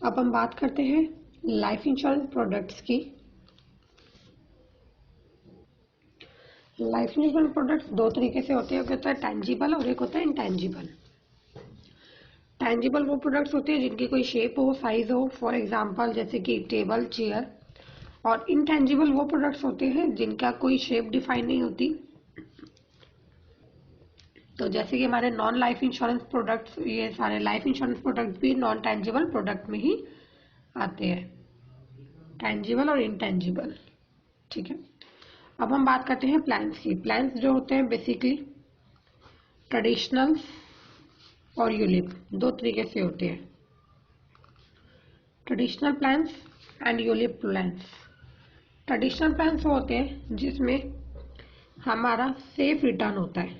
अब हम बात करते हैं लाइफ इंश्योरेंस प्रोडक्ट्स की। लाइफ इंश्योरेंस प्रोडक्ट्स दो तरीके से होते हैं, एक होता है टेंजिबल और एक होता है इंटेंजिबल। टेंजिबल वो प्रोडक्ट्स होते हैं जिनकी कोई शेप हो, साइज हो, फॉर एग्जांपल जैसे कि टेबल, चेयर। और इंटेंजिबल वो प्रोडक्ट्स होते हैं जिनका कोई शेप डिफाइन नहीं होती। तो जैसे कि हमारे नॉन लाइफ इंश्योरेंस प्रोडक्ट्स, ये सारे लाइफ इंश्योरेंस प्रोडक्ट भी नॉन टेंजिबल प्रोडक्ट में ही आते हैं, टेंजिबल और इंटेंजिबल। ठीक है, अब हम बात करते हैं प्लान्स की। प्लान्स जो होते हैं बेसिकली ट्रेडिशनल और यूलिप, दो तरीके से होते हैं, traditional plans and ULIP plans. Traditional plans वो होते हैं जिसमें हमारा सेफ रिटर्न होता है,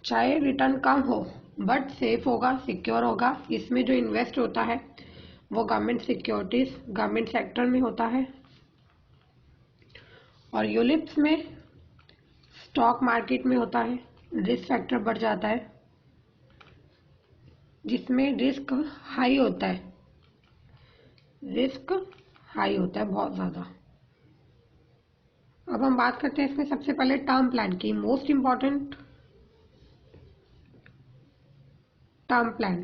चाहे रिटर्न कम हो बट सेफ होगा, सिक्योर होगा। इसमें जो इन्वेस्ट होता है वो गवर्नमेंट सिक्योरिटीज, गवर्नमेंट सेक्टर में होता है। और यूलिप्स में स्टॉक मार्केट में होता है, रिस्क फैक्टर बढ़ जाता है, जिसमें रिस्क हाई होता है, रिस्क हाई होता है बहुत ज़्यादा। अब हम बात करते हैं इसमें सबसे पहले टर्म प्लान की। Most important term plan.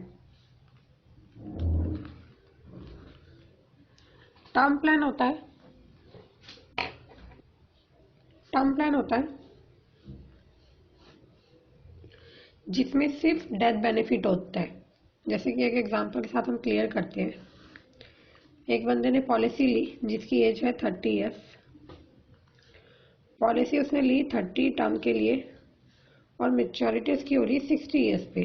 Term plan होता है, टर्म प्लान होता है जिसमें सिर्फ डेथ बेनिफिट होता है। जैसे कि एक एग्जांपल के साथ हम क्लियर करते हैं। एक बंदे ने पॉलिसी ली जिसकी एज है 30 ईयर्स। पॉलिसी उसने ली 30 टर्म के लिए और मेच्योरिटी उसकी हो रही 60 ईयर्स पे।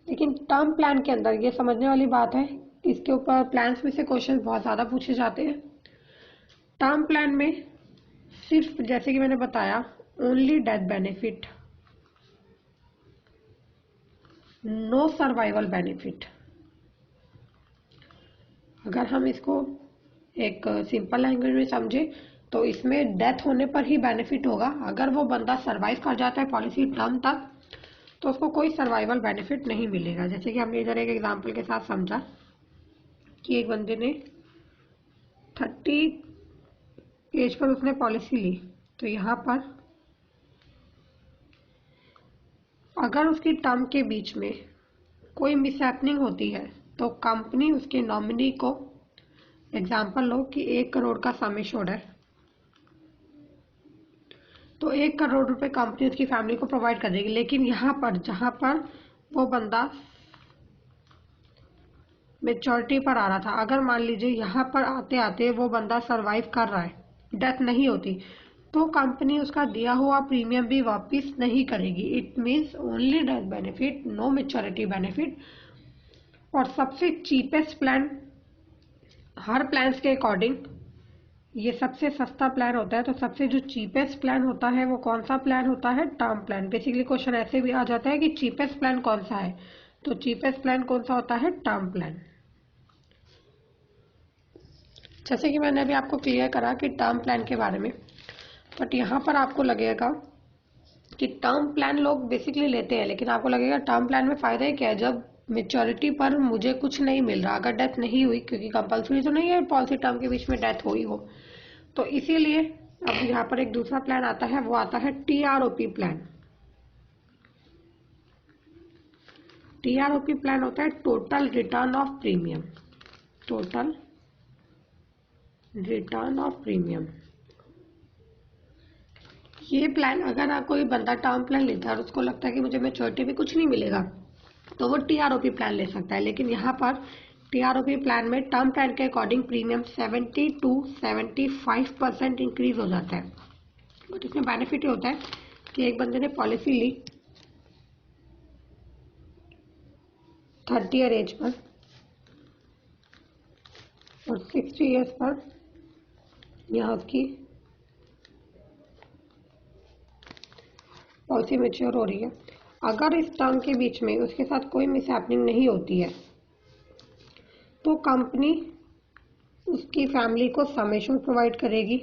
लेकिन टर्म प्लान के अंदर ये समझने वाली बात है, इसके ऊपर प्लान्स में से क्वेश्चन बहुत ज़्यादा पूछे जाते हैं। टर्म प्लान में सिर्फ जैसे कि मैंने बताया only death benefit, no survival benefit. अगर हम इसको एक सिंपल लैंग्वेज में समझे तो इसमें डेथ होने पर ही बेनिफिट होगा। अगर वो बंदा सर्वाइव कर जाता है पॉलिसी टर्म तक तो उसको कोई सर्वाइवल बेनिफिट नहीं मिलेगा। जैसे कि हमने इधर एक एग्जांपल के साथ समझा कि एक बंदे ने 30 एज पर उसने पॉलिसी ली, तो यहाँ पर अगर उसकी टर्म के बीच में कोई मिसहैपनिंग होती है तो कंपनी उसके नॉमिनी को, एग्जांपल लो कि 1 करोड़ का सम एश्योर्ड है, तो 1 करोड़ रुपए कंपनी उसकी फैमिली को प्रोवाइड कर देगी। लेकिन यहाँ पर जहाँ पर वो बंदा मेच्योरिटी पर आ रहा था, अगर मान लीजिए यहाँ पर आते आते वो बंदा सरवाइव कर रहा है, डेथ नहीं होती, तो कंपनी उसका दिया हुआ प्रीमियम भी वापस नहीं करेगी। It means only death benefit, no maturity benefit. और सबसे चीपेस्ट प्लान, हर प्लान्स के अकॉर्डिंग ये सबसे सस्ता प्लान होता है, तो सबसे जो चीपेस्ट प्लान होता है वो कौन सा प्लान होता है? Term plan. बेसिकली क्वेश्चन ऐसे भी आ जाता है कि चीपेस्ट प्लान कौन सा है, तो चीपेस्ट प्लान कौन सा होता है? Term plan. जैसे कि मैंने अभी आपको क्लियर करा कि टर्म प्लान के बारे में, बट यहाँ पर आपको लगेगा कि टर्म प्लान लोग बेसिकली लेते हैं, लेकिन आपको लगेगा टर्म प्लान में फ़ायदा ही क्या है जब मेच्योरिटी पर मुझे कुछ नहीं मिल रहा, अगर डेथ नहीं हुई, क्योंकि कंपल्सरी तो नहीं है पॉलिसी टर्म के बीच में डेथ हुई हो। तो इसीलिए अब यहाँ पर एक दूसरा प्लान आता है, वो आता है TROP प्लान। TROP प्लान होता है total return of premium, total return of premium. ये प्लान अगर कोई बंदा टर्म प्लान लेता है और उसको लगता है कि मुझे मेच्योरिटी में कुछ नहीं मिलेगा तो वो TROP प्लान ले सकता है। लेकिन यहाँ पर TROP प्लान में टर्म प्लान के अकॉर्डिंग प्रीमियम 70 to 75% इंक्रीज हो जाता है। बट इसमें बेनिफिट ये होता है कि एक बंदे ने पॉलिसी ली 30 ईयर एज पर और 60 ईयर्स पर यहाँ उसकी पॉलिसी मेच्योर हो रही है। अगर इस टर्म के बीच में उसके साथ कोई मिसहैपनिंग नहीं होती है तो कंपनी उसकी फैमिली को सम एश्योर्ड प्रोवाइड करेगी।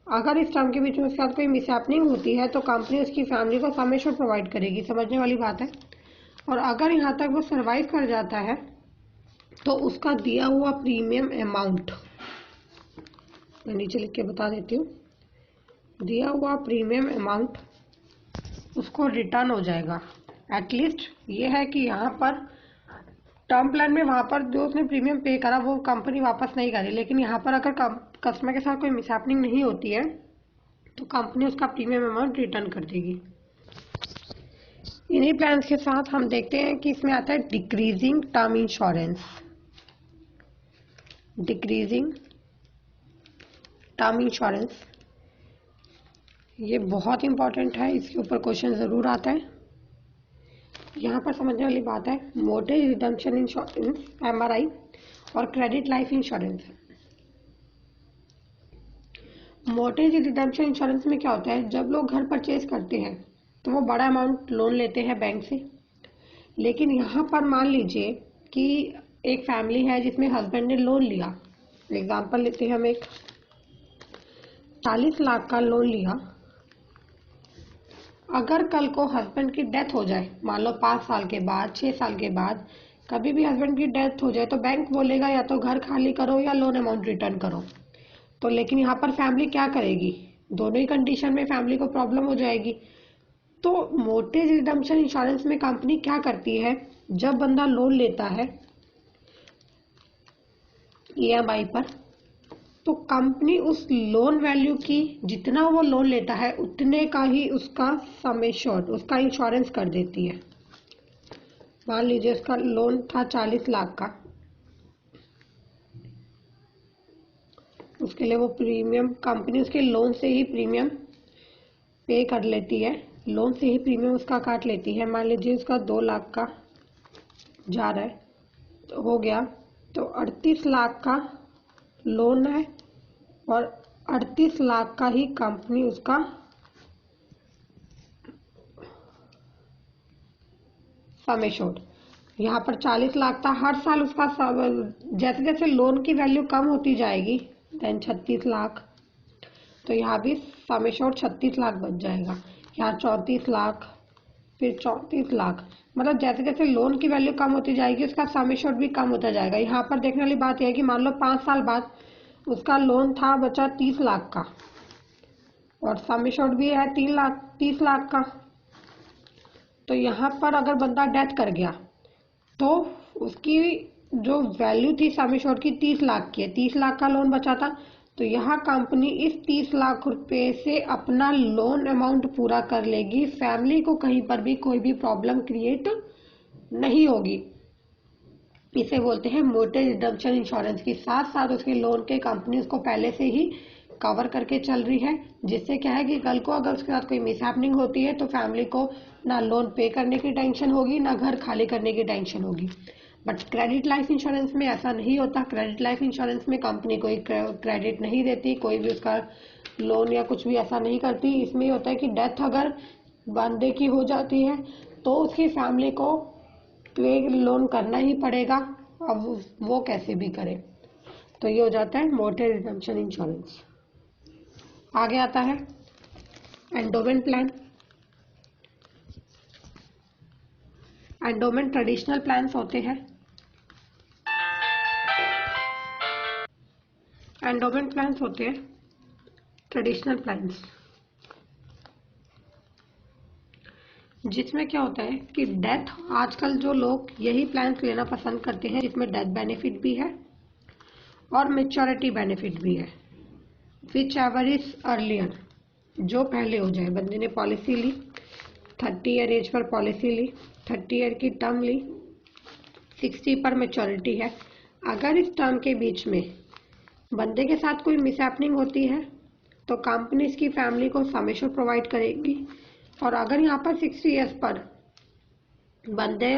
अगर इस टर्म के बीच में उसके साथ कोई मिसहैपनिंग होती है तो कंपनी उसकी फैमिली को सम एश्योर्ड प्रोवाइड करेगी। समझने वाली बात है। और अगर यहाँ तक वो सरवाइव कर जाता है तो उसका दिया हुआ प्रीमियम अमाउंट, मैं नीचे लिख के बता देती हूँ, दिया हुआ प्रीमियम अमाउंट उसको रिटर्न हो जाएगा। एटलीस्ट ये है कि यहाँ पर टर्म प्लान में वहाँ पर जो उसने प्रीमियम पे करा वो कंपनी वापस नहीं करे, लेकिन यहाँ पर अगर कस्टमर के साथ कोई मिसहैपनिंग नहीं होती है तो कंपनी उसका प्रीमियम अमाउंट रिटर्न कर देगी। इन्हीं प्लान्स के साथ हम देखते हैं कि इसमें आता है decreasing term insurance. Decreasing term insurance ये बहुत इंपॉर्टेंट है, इसके ऊपर क्वेश्चन ज़रूर आता है। यहाँ पर समझने वाली बात है मोर्टेज रिडम्पशन इंश्योरेंस MRI और credit life insurance. मोर्टेज redemption insurance में क्या होता है, जब लोग घर परचेज करते हैं तो वो बड़ा अमाउंट लोन लेते हैं बैंक से, लेकिन यहाँ पर मान लीजिए कि एक फैमिली है जिसमें हस्बैंड ने लोन लिया, एग्जांपल लेते हैं हम, एक 40 लाख का लोन लिया। अगर कल को हस्बैंड की डेथ हो जाए, मान लो 5 साल के बाद, 6 साल के बाद कभी भी हस्बैंड की डेथ हो जाए तो बैंक बोलेगा या तो घर खाली करो या लोन अमाउंट रिटर्न करो। तो लेकिन यहाँ पर फैमिली क्या करेगी, दोनों ही कंडीशन में फैमिली को प्रॉब्लम हो जाएगी। तो मोर्टेज रिडम्पशन इंश्योरेंस में कंपनी क्या करती है, जब बंदा लोन लेता है EMI पर, तो कंपनी उस लोन वैल्यू की, जितना वो लोन लेता है उतने का ही उसका सम एश्योर्ड, उसका इंश्योरेंस कर देती है। मान लीजिए उसका लोन था 40 लाख का, उसके लिए वो प्रीमियम कंपनी उसके लोन से ही प्रीमियम पे कर लेती है, लोन से ही प्रीमियम उसका काट लेती है। मान लीजिए उसका 2 लाख का जा रहा है तो हो गया, तो 38 लाख का लोन है और 38 लाख का ही कंपनी उसका सम एश्योर्ड। यहाँ पर 40 लाख था, हर साल उसका जैसे जैसे लोन की वैल्यू कम होती जाएगी देन 36 लाख, तो यहाँ भी सम एश्योर्ड 36 लाख बच जाएगा। यहाँ 34 लाख, फिर 34 लाख, मतलब जैसे जैसे लोन की वैल्यू कम होती जाएगी उसका सम एश्योर्ड भी कम होता जाएगा। यहाँ पर देखने वाली बात यह है कि मान लो 5 साल बाद उसका लोन था बचा 30 लाख का और सम एश्योर्ड भी है 30 लाख का। तो यहाँ पर अगर बंदा डेथ कर गया तो उसकी जो वैल्यू थी सम एश्योर्ड की 30 लाख की है, 30 लाख का लोन बचा था, तो यहाँ कंपनी इस 30 लाख रुपए से अपना लोन अमाउंट पूरा कर लेगी, फैमिली को कहीं पर भी कोई भी प्रॉब्लम क्रिएट नहीं होगी। इसे बोलते हैं मोर्टेज रिडम्पशन इंश्योरेंस। की साथ साथ उसके लोन के कंपनी उसको पहले से ही कवर करके चल रही है, जिससे क्या है कि कल को अगर उसके साथ कोई मिसहैपनिंग होती है तो फैमिली को ना लोन पे करने की टेंशन होगी ना घर खाली करने की टेंशन होगी। बट क्रेडिट लाइफ इंश्योरेंस में ऐसा नहीं होता। क्रेडिट लाइफ इंश्योरेंस में कंपनी कोई क्रेडिट नहीं देती, कोई भी उसका लोन या कुछ भी ऐसा नहीं करती। इसमें होता है कि डेथ अगर बंदे की हो जाती है तो उसकी फैमिली को पे लोन करना ही पड़ेगा, अब वो कैसे भी करे। तो ये हो जाता है मोर्टेज रिडम्पशन इंश्योरेंस। आगे आता है endowment plan. Endowment traditional plans होते हैं। एंडोमेंट प्लान्स होते हैं ट्रेडिशनल प्लान्स, जिसमें क्या होता है कि डेथ, आजकल जो लोग यही प्लान्स लेना पसंद करते हैं जिसमें डेथ बेनिफिट भी है और मैच्योरिटी बेनिफिट भी है। विच एवर इज अर्लियर, जो पहले हो जाए। बंदे ने पॉलिसी ली, 30 ईयर एज पर पॉलिसी ली, 30 ईयर की टर्म ली, 60 पर मैच्योरिटी है। अगर इस टर्म के बीच में बंदे के साथ कोई मिसहैपनिंग होती है तो कंपनी इसकी फैमिली को सम एश्योर्ड प्रोवाइड करेगी। और अगर यहाँ पर 60 ईयर्स पर बंदे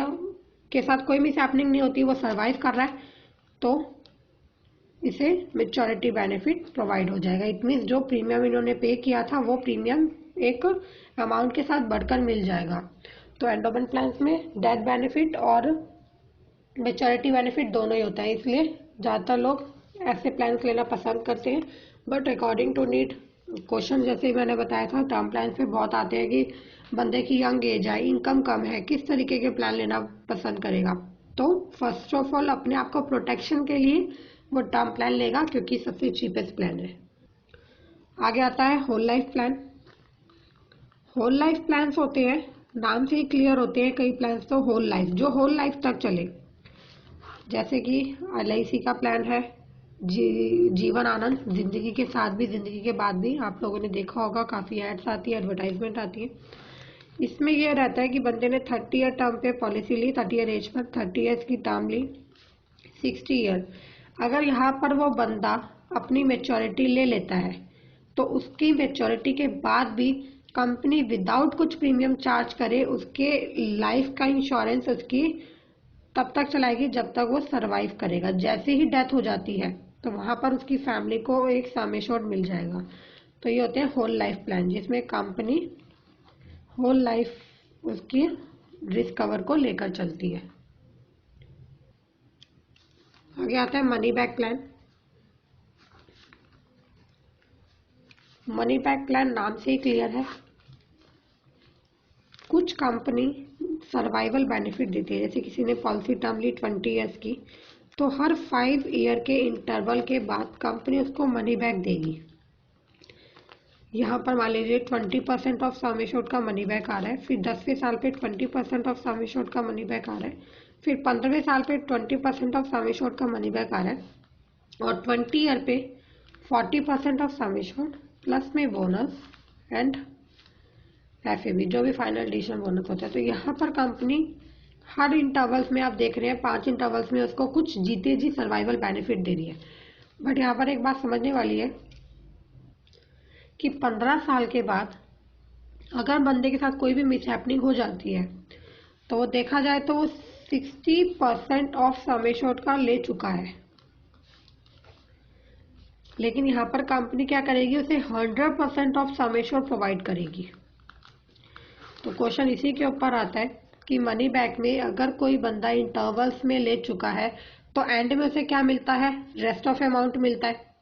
के साथ कोई मिसहैपनिंग नहीं होती, वो सर्वाइव कर रहा है, तो इसे मैच्योरिटी बेनिफिट प्रोवाइड हो जाएगा। इट मीन्स जो प्रीमियम इन्होंने पे किया था वो प्रीमियम एक अमाउंट के साथ बढ़कर मिल जाएगा। तो एंडोमेंट प्लान्स में डेथ बेनिफिट और मैच्योरिटी बेनिफिट दोनों ही होता है, इसलिए ज़्यादातर लोग ऐसे प्लान्स लेना पसंद करते हैं। But according to need question जैसे मैंने बताया था टर्म प्लान पे बहुत आते हैं कि बंदे की यंग एज है, इनकम कम है, किस तरीके के प्लान लेना पसंद करेगा। तो फर्स्ट ऑफ ऑल अपने आप को प्रोटेक्शन के लिए वो टर्म प्लान लेगा क्योंकि सबसे चीपेस्ट प्लान है। आगे आता है whole life plan. Whole life plans होते हैं, नाम से ही क्लियर होते हैं कई प्लान्स, तो होल लाइफ जो होल लाइफ तक चले, जैसे कि LIC का प्लान है जीवन आनंद, जिंदगी के साथ भी जिंदगी के बाद भी। आप लोगों ने देखा होगा काफ़ी एड्स आती है, एडवर्टाइजमेंट आती है। इसमें यह रहता है कि बंदे ने 30 ईयर टर्म पे पॉलिसी ली, 30 ईयर एज पर 30 ईयर्स की टर्म ली, 60 ईयर। अगर यहाँ पर वो बंदा अपनी मेच्योरिटी ले लेता है तो उसकी मेच्योरिटी के बाद भी कंपनी विदाउट कुछ प्रीमियम चार्ज करे उसके लाइफ का इंश्योरेंस उसकी तब तक चलाएगी जब तक वो सरवाइव करेगा। जैसे ही डेथ हो जाती है तो वहां पर उसकी फैमिली को एक सम एश्योर्ड मिल जाएगा। तो ये होते हैं होल लाइफ प्लान, जिसमें कंपनी होल लाइफ उसकी रिस्क कवर को लेकर चलती है। आगे आता है money back plan. Money back plan नाम से ही क्लियर है, कुछ कंपनी सर्वाइवल बेनिफिट देती है। जैसे किसी ने पॉलिसी टर्म ली 20 ईयर्स की, तो हर 5 ईयर के इंटरवल के बाद कंपनी उसको मनी बैक देगी। यहाँ पर मान लीजिए 20% ऑफ सम एश्योर्ड का मनी बैक आ रहा है, फिर 10वें साल पे 20% ऑफ सम एश्योर्ड का मनी बैक आ रहा है, फिर 15वें साल पे 20% ऑफ सम एश्योर्ड का मनी बैक आ रहा है, और 20 ईयर पे 40% ऑफ सम एश्योर्ड प्लस में बोनस एंड FAB जो भी फाइनल डिसीजन बोनस होता है। तो यहाँ पर कंपनी हर इंटरवल्स में आप देख रहे हैं 5 इंटरवल्स में उसको कुछ जीते जी सर्वाइवल बेनिफिट दे रही है। बट यहाँ पर एक बात समझने वाली है कि 15 साल के बाद अगर बंदे के साथ कोई भी मिसहैपनिंग हो जाती है तो वो देखा जाए तो वो 60% ऑफ सम एश्योर्ड का ले चुका है, लेकिन यहाँ पर कंपनी क्या करेगी, उसे 100% ऑफ सम एश्योर्ड प्रोवाइड करेगी। तो क्वेश्चन इसी के ऊपर आता है कि मनी बैक में अगर कोई बंदा इंटरवल्स में ले चुका है तो एंड में उसे क्या मिलता है, रेस्ट ऑफ अमाउंट मिलता है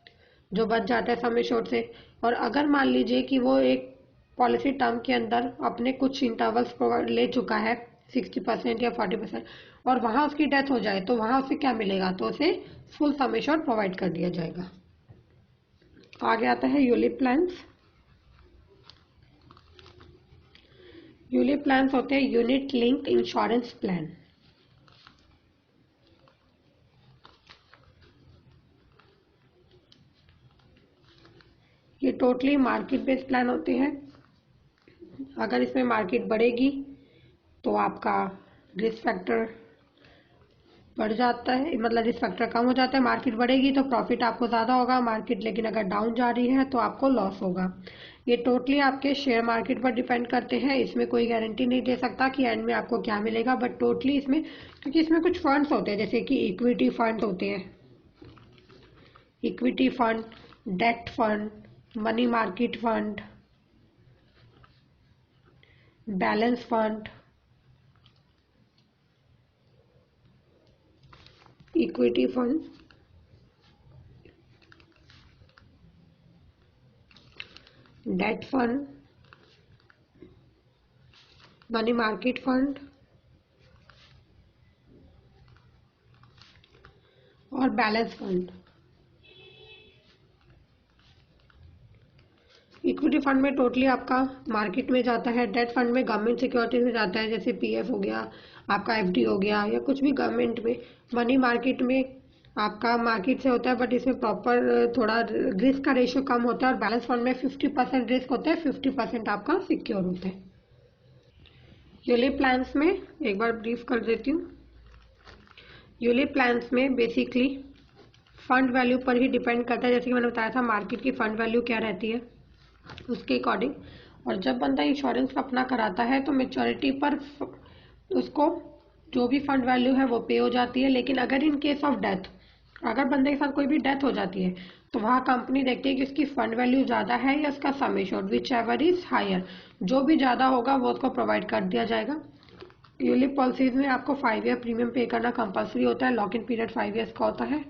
जो बच जाता है सम एश्योर्ड से। और अगर मान लीजिए कि वो एक पॉलिसी टर्म के अंदर अपने कुछ इंटरवल्स ले चुका है 60% या 40%, और वहां उसकी डेथ हो जाए तो वहां उसे क्या मिलेगा, तो उसे फुल सम एश्योर्ड प्रोवाइड कर दिया जाएगा। आगे आता है यूलिप प्लान्स। यूलिप प्लान्स होते हैं यूनिट लिंक इंश्योरेंस प्लान। ये टोटली मार्केट बेस्ड प्लान होते हैं। अगर इसमें मार्केट बढ़ेगी तो आपका रिस्क फैक्टर बढ़ जाता है, मतलब रिस्क फैक्टर कम हो जाता है। मार्केट बढ़ेगी तो प्रॉफिट आपको ज़्यादा होगा, मार्केट लेकिन अगर डाउन जा रही है तो आपको लॉस होगा। ये टोटली आपके शेयर मार्केट पर डिपेंड करते हैं। इसमें कोई गारंटी नहीं दे सकता कि एंड में आपको क्या मिलेगा, बट टोटली इसमें, क्योंकि इसमें कुछ फंड्स होते हैं जैसे कि इक्विटी फंड होते हैं, equity fund, debt fund, money market fund, balance fund, equity fund, debt fund, money market fund और बैलेंस फंड। इक्विटी फंड में टोटली आपका मार्केट में जाता है, डेट फंड में गवर्नमेंट सिक्योरिटीज में जाता है जैसे PF हो गया, आपका FD हो गया या कुछ भी गवर्नमेंट में। मनी मार्केट में आपका मार्केट से होता है बट इसमें प्रॉपर थोड़ा रिस्क का रेशियो कम होता है, और बैलेंस फंड में 50% रिस्क होता है, 50% आपका सिक्योर होता है। यूलिप प्लान्स में एक बार ब्रीफ कर देती हूँ। यूलिप प्लान्स में बेसिकली फंड वैल्यू पर ही डिपेंड करता है, जैसे कि मैंने बताया था मार्केट की फंड वैल्यू क्या रहती है उसके अकॉर्डिंग। और जब बंदा इंश्योरेंस अपना कराता है तो मेच्योरिटी पर उसको जो भी फंड वैल्यू है वो पे हो जाती है। लेकिन अगर इन केस ऑफ डेथ, अगर बंदे के साथ कोई भी डेथ हो जाती है तो वहाँ कंपनी देखती है कि उसकी फंड वैल्यू ज़्यादा है या उसका sum assured, whichever is higher, जो भी ज़्यादा होगा वो उसको प्रोवाइड कर दिया जाएगा। यूलिप पॉलिसीज में आपको 5 ईयर प्रीमियम पे करना कंपलसरी होता है, लॉक इन पीरियड 5 ईयर्स का होता है।